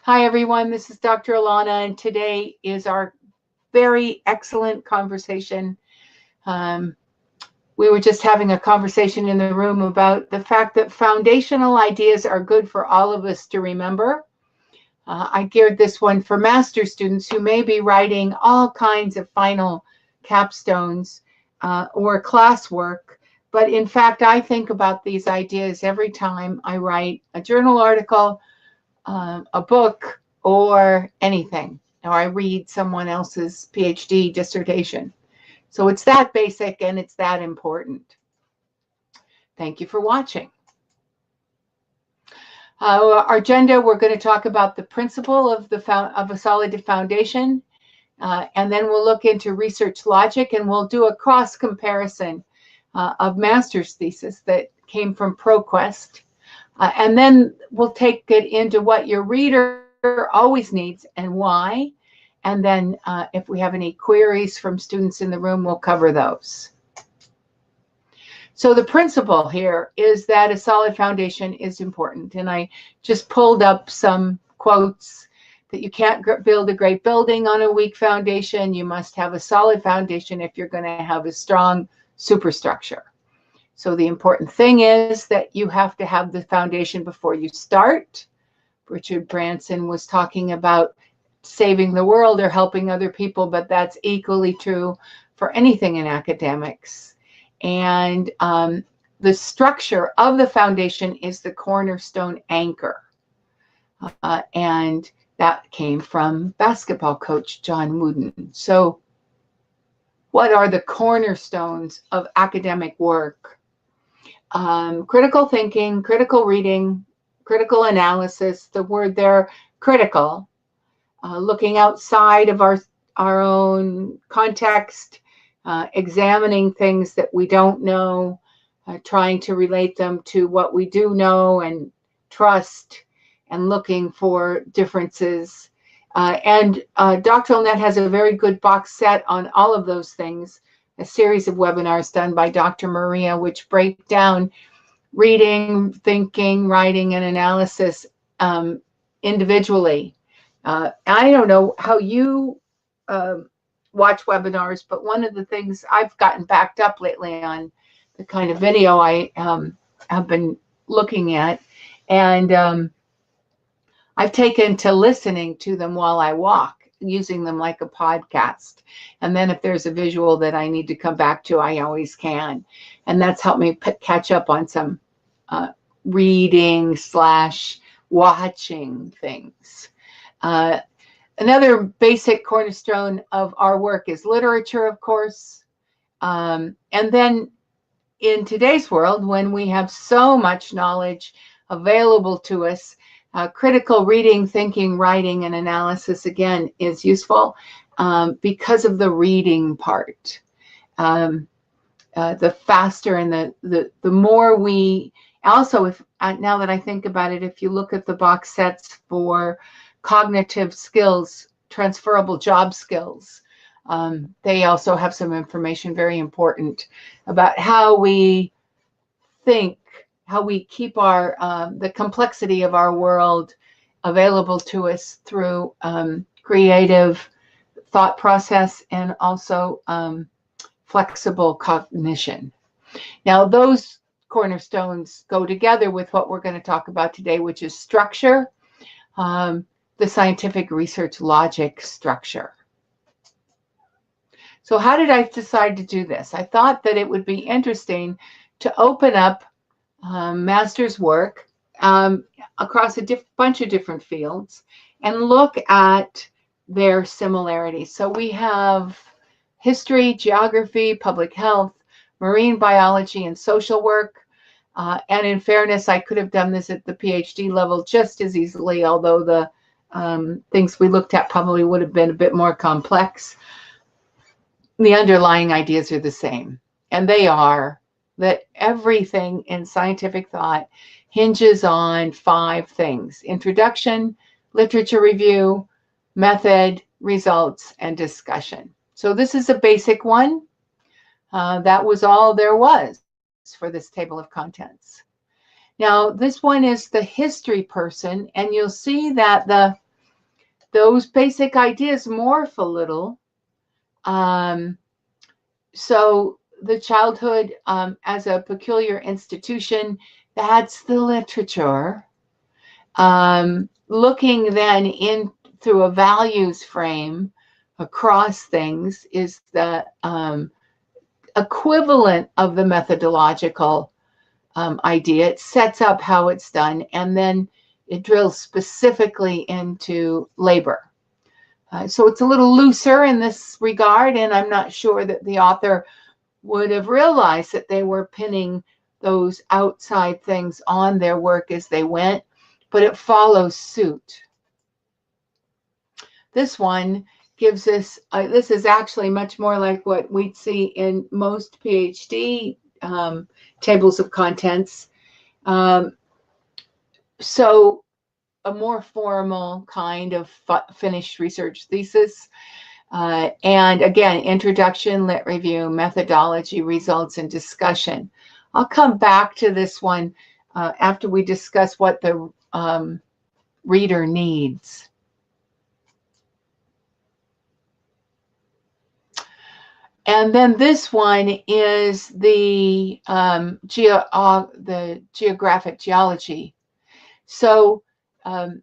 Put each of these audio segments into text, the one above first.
Hi, everyone. This is Dr. Alana, and today is our very excellent conversation. We were just having a conversation in the room about the fact that foundational ideas are good for all of us to remember. I geared this one for master's students who may be writing all kinds of final capstones or classwork. But in fact, I think about these ideas every time I write a journal article, a book, or anything, or I read someone else's PhD dissertation. So it's that basic and it's that important. Thank you for watching. Our agenda, we're going to talk about the principle of a solid foundation, and then we'll look into research logic, and we'll do a cross comparison of master's thesis that came from ProQuest. And then we'll take it into what your reader always needs and why. And then if we have any queries from students in the room, we'll cover those. So the principle here is that a solid foundation is important. And I just pulled up some quotes that you can't build a great building on a weak foundation. You must have a solid foundation if you're going to have a strong superstructure. So the important thing is that you have to have the foundation before you start. Richard Branson was talking about saving the world or helping other people, but that's equally true for anything in academics. And the structure of the foundation is the cornerstone anchor. And that came from basketball coach John Wooden. So what are the cornerstones of academic work? Critical thinking, critical reading, critical analysis, the word there, critical, looking outside of our own context, examining things that we don't know, trying to relate them to what we do know and trust, and looking for differences. And Dr. Net has a very good box set on all of those things, a series of webinars done by Dr. Maria, which break down reading, thinking, writing, and analysis individually. I don't know how you watch webinars, but one of the things I've gotten backed up lately on the kind of video I have been looking at, and I've taken to listening to them while I walk, using them like a podcast. And then if there's a visual that I need to come back to, I always can. And that's helped me catch up on some reading / watching things. Another basic cornerstone of our work is literature, of course. And then in today's world, when we have so much knowledge available to us, critical reading, thinking, writing, and analysis, again, is useful because of the reading part. The faster and the more we, also, if now that I think about it, if you look at the box sets for cognitive skills, transferable job skills, they also have some information very important about how we think, how we keep our the complexity of our world available to us through creative thought process and also flexible cognition. Now, those cornerstones go together with what we're going to talk about today, which is structure, the scientific research logic structure. So how did I decide to do this? I thought that it would be interesting to open up master's work across a bunch of different fields and look at their similarities. So we have history, geography, public health, marine biology, and social work. And in fairness, I could have done this at the PhD level just as easily, although the things we looked at probably would have been a bit more complex. The underlying ideas are the same, and they are that everything in scientific thought hinges on 5 things: introduction, literature review, method, results, and discussion. So this is a basic one. That was all there was for this table of contents. Now, this one is the history person, and you'll see that the those basic ideas morph a little. So the childhood as a peculiar institution, that's the literature. Looking then in through a values frame across things is the equivalent of the methodological idea. It sets up how it's done, and then it drills specifically into labor. So it's a little looser in this regard, and I'm not sure that the author would have realized that they were pinning those outside things on their work as they went, but it follows suit. This one gives us, this is actually much more like what we'd see in most PhD tables of contents. So a more formal kind of finished research thesis. And again, introduction, lit review, methodology, results, and discussion. I'll come back to this one after we discuss what the reader needs. And then this one is the geographic geology. So in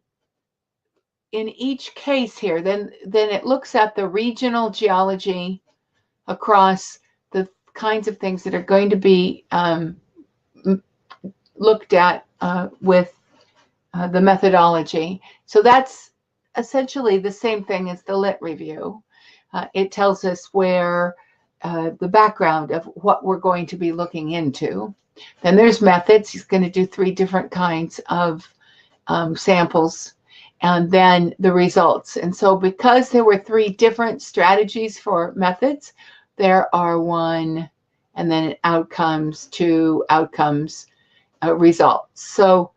each case here, then it looks at the regional geology across the kinds of things that are going to be looked at with the methodology. So that's essentially the same thing as the lit review. It tells us where the background of what we're going to be looking into. Then there's methods. He's going to do 3 different kinds of samples, and then the results. And so because there were 3 different strategies for methods, there are 1, and then outcomes, 2 outcomes, results. So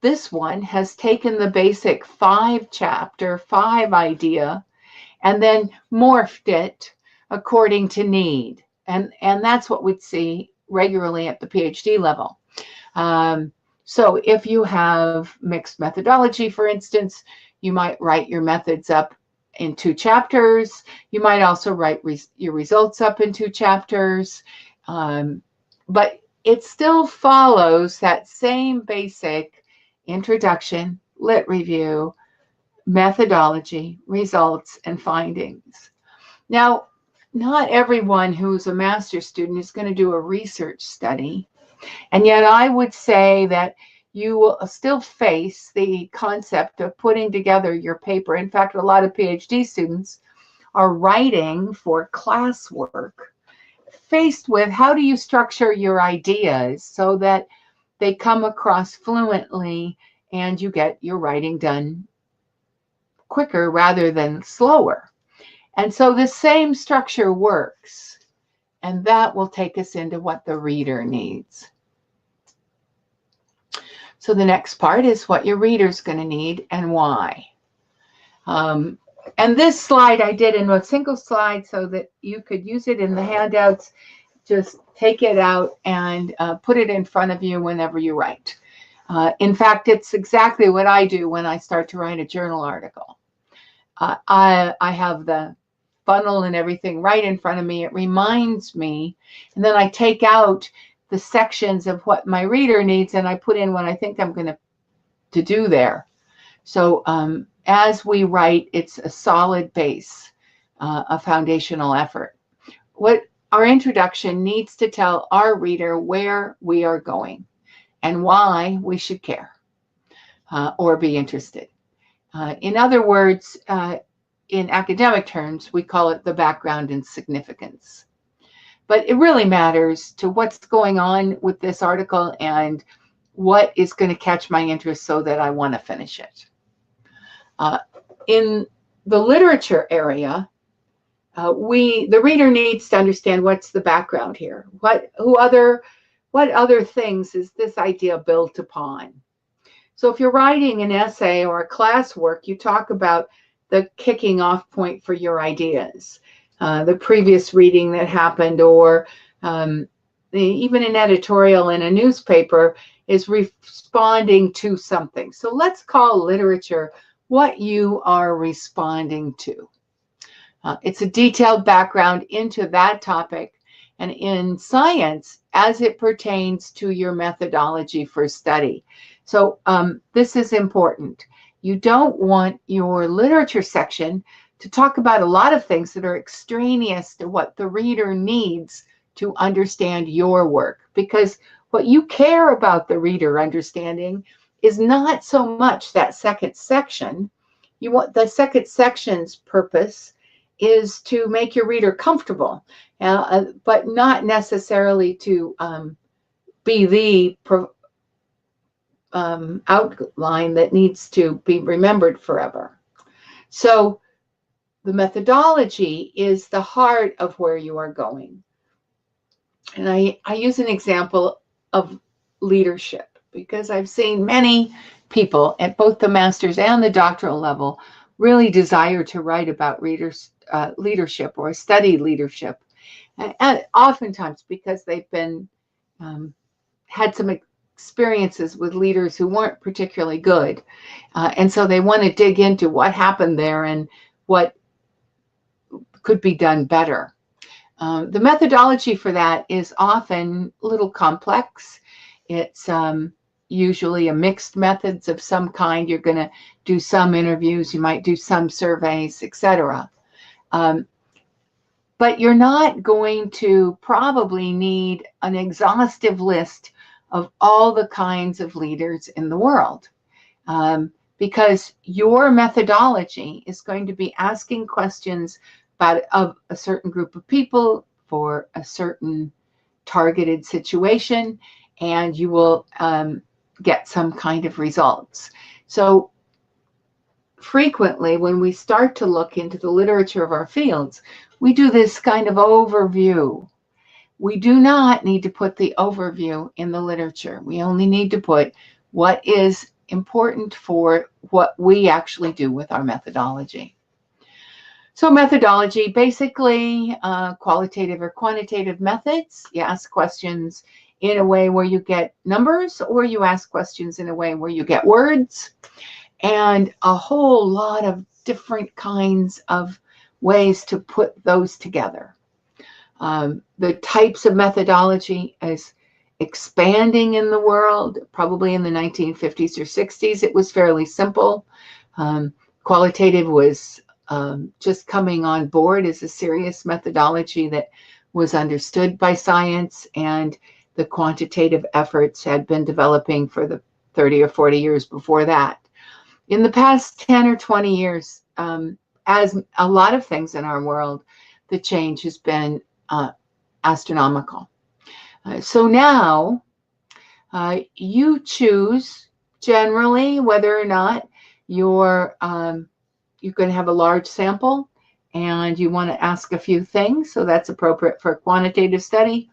this one has taken the basic 5-chapter, 5 idea, and then morphed it according to need. And that's what we'd see regularly at the PhD level. So if you have mixed methodology, for instance, you might write your methods up in 2 chapters. You might also write your results up in 2 chapters. But it still follows that same basic introduction, lit review, methodology, results, and findings. Now, not everyone who's a master's student is going to do a research study. And yet I would say that you will still face the concept of putting together your paper. In fact, a lot of PhD students are writing for classwork, faced with how do you structure your ideas so that they come across fluently and you get your writing done quicker rather than slower. And so the same structure works, and that will take us into what the reader needs. So the next part is what your reader's going to need and why. And this slide I did in a single slide so that you could use it in the handouts. Just take it out and put it in front of you whenever you write. In fact, it's exactly what I do when I start to write a journal article. I have the funnel and everything right in front of me. It reminds me, and then I take out the sections of what my reader needs and I put in what I think I'm going to do there. So as we write, it's a solid base, a foundational effort. What our introduction needs to tell our reader where we are going and why we should care or be interested. In other words, in academic terms, we call it the background and significance. But it really matters to what's going on with this article and what is going to catch my interest so that I want to finish it. In the literature area, the reader needs to understand what's the background here. What other things is this idea built upon? So if you're writing an essay or a classwork, you talk about the kicking off point for your ideas, the previous reading that happened, or even an editorial in a newspaper. is responding to something. So let's call literature what you are responding to. It's a detailed background into that topic and in science as it pertains to your methodology for study. So this is important. You don't want your literature section to talk about a lot of things that are extraneous to what the reader needs to understand your work, because what you care about the reader understanding is not so much that second section. You want the second section's purpose is to make your reader comfortable, but not necessarily to be the outline that needs to be remembered forever. So the methodology is the heart of where you are going. And I use an example of leadership because I've seen many people at both the master's and the doctoral level really desire to write about leadership or study leadership. And oftentimes because they've been had some experiences with leaders who weren't particularly good. And so they want to dig into what happened there and what could be done better. The methodology for that is often a little complex. It's usually a mixed methods of some kind. You're going to do some interviews, you might do some surveys, etc. But you're not going to probably need an exhaustive list of all the kinds of leaders in the world, because your methodology is going to be asking questions of a certain group of people for a certain targeted situation, and you will get some kind of results. So frequently when we start to look into the literature of our fields, we do this kind of overview. We do not need to put the overview in the literature. We only need to put what is important for what we actually do with our methodology. So methodology, basically qualitative or quantitative methods. You ask questions in a way where you get numbers, or you ask questions in a way where you get words, and a whole lot of different kinds of ways to put those together. The types of methodology is expanding in the world. Probably in the 1950s or 60s, it was fairly simple. Qualitative was just coming on board as a serious methodology that was understood by science, and the quantitative efforts had been developing for the 30 or 40 years before that. In the past 10 or 20 years, as a lot of things in our world, the change has been astronomical. So now you choose generally whether or not you're going to have a large sample and you want to ask a few things, so that's appropriate for a quantitative study.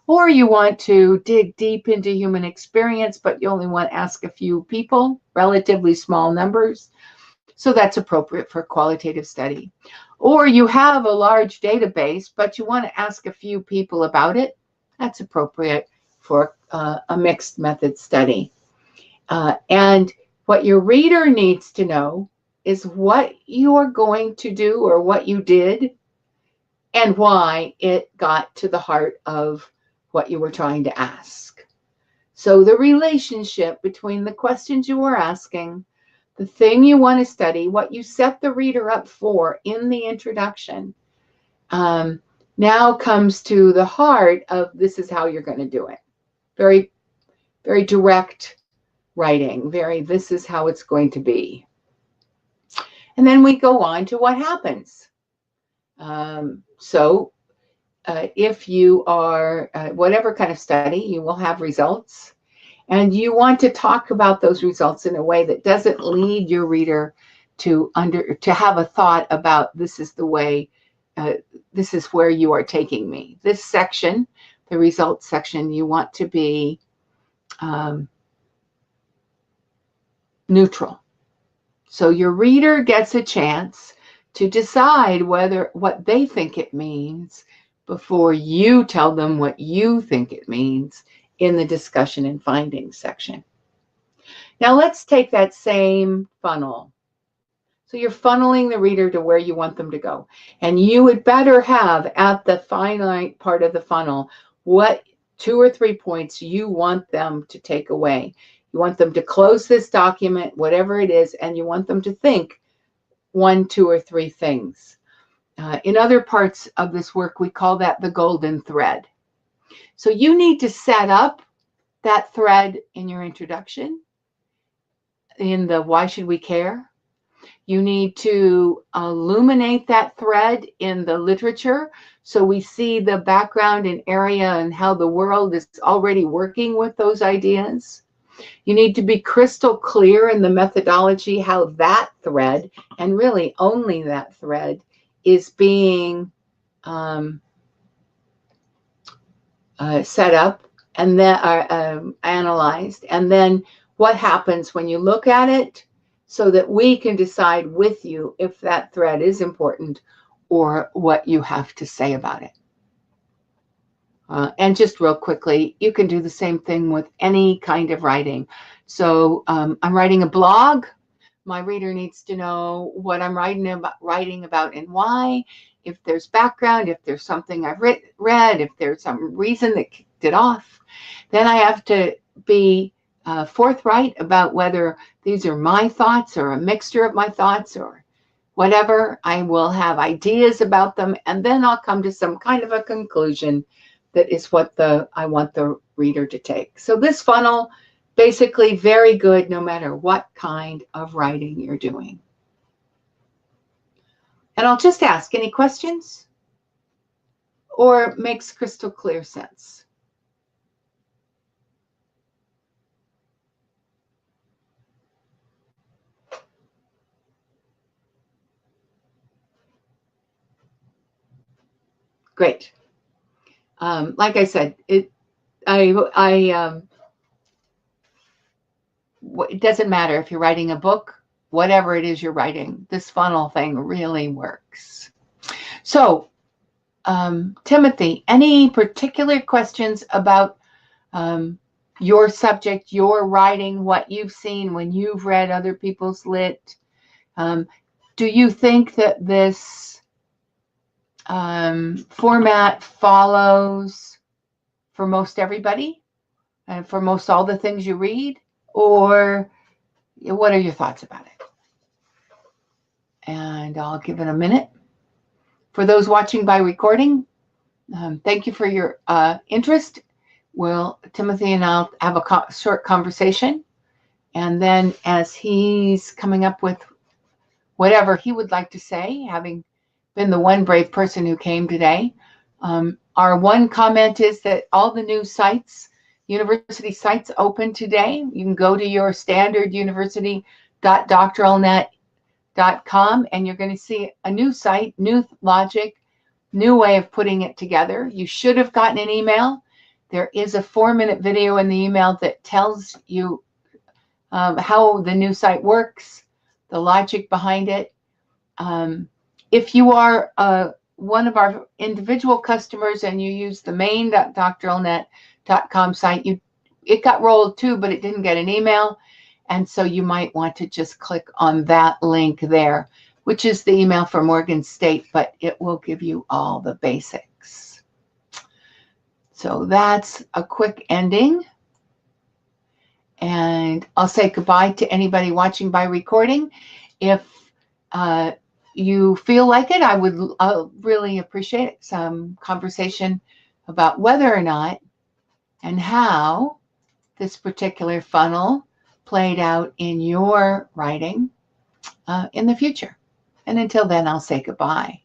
Or you want to dig deep into human experience, but you only want to ask a few people, relatively small numbers, so that's appropriate for a qualitative study. Or you have a large database, but you want to ask a few people about it, that's appropriate for a mixed method study. And what your reader needs to know is what you are going to do or what you did and why it got to the heart of what you were trying to ask. So the relationship between the questions you were asking, the thing you want to study, what you set the reader up for in the introduction, now comes to the heart of this is how you're going to do it. Very, very direct writing, this is how it's going to be. And then we go on to what happens. If you are, whatever kind of study, you will have results. And you want to talk about those results in a way that doesn't lead your reader to have a thought about this is the way, this is where you are taking me. This section, the results section, you want to be neutral. So your reader gets a chance to decide what they think it means before you tell them what you think it means in the discussion and findings section. Now let's take that same funnel. So you're funneling the reader to where you want them to go. And you would better have at the finite part of the funnel what 2 or 3 points you want them to take away. You want them to close this document, whatever it is, and you want them to think 1, 2, or 3 things. In other parts of this work, we call that the golden thread. So you need to set up that thread in your introduction, in the why should we care. You need to illuminate that thread in the literature so we see the background and area and how the world is already working with those ideas. You need to be crystal clear in the methodology how that thread, and really only that thread, is being set up and then analyzed, and then what happens when you look at it, so that we can decide with you if that thread is important or what you have to say about it. And just real quickly, you can do the same thing with any kind of writing. So I'm writing a blog. My reader needs to know what I'm writing about and why. If there's background, if there's something I've read, if there's some reason that kicked it off, then I have to be forthright about whether these are my thoughts or a mixture of my thoughts or whatever. I will have ideas about them, and then I'll come to some kind of a conclusion that is what I want the reader to take. So this funnel, basically very good no matter what kind of writing you're doing. And I'll just ask, any questions? Or makes crystal clear sense? Great. Like I said, it doesn't matter if you're writing a book, whatever it is you're writing, this funnel thing really works. So, Timothy, any particular questions about your subject, your writing, what you've seen when you've read other people's lit? Do you think that this format follows for most everybody and for most all the things you read? Or what are your thoughts about it? And I'll give it a minute. For those watching by recording, thank you for your interest. Timothy and I'll have a short conversation. And then as he's coming up with whatever he would like to say, having been the one brave person who came today, our one comment is that all the new sites, university sites, open today. You can go to your standard university.doctoralnet.com and you're going to see a new site, new logic, new way of putting it together. You should have gotten an email. There is a 4-minute video in the email that tells you how the new site works, the logic behind it. If you are one of our individual customers and you use the main.doctoralnet.com site, it got rolled too, but it didn't get an email. And so you might want to just click on that link there, which is the email for Morgan State, but it will give you all the basics. So that's a quick ending. And I'll say goodbye to anybody watching by recording. If you feel like it, I'll really appreciate some conversation about whether or not and how this particular funnel played out in your writing in the future. And until then, I'll say goodbye.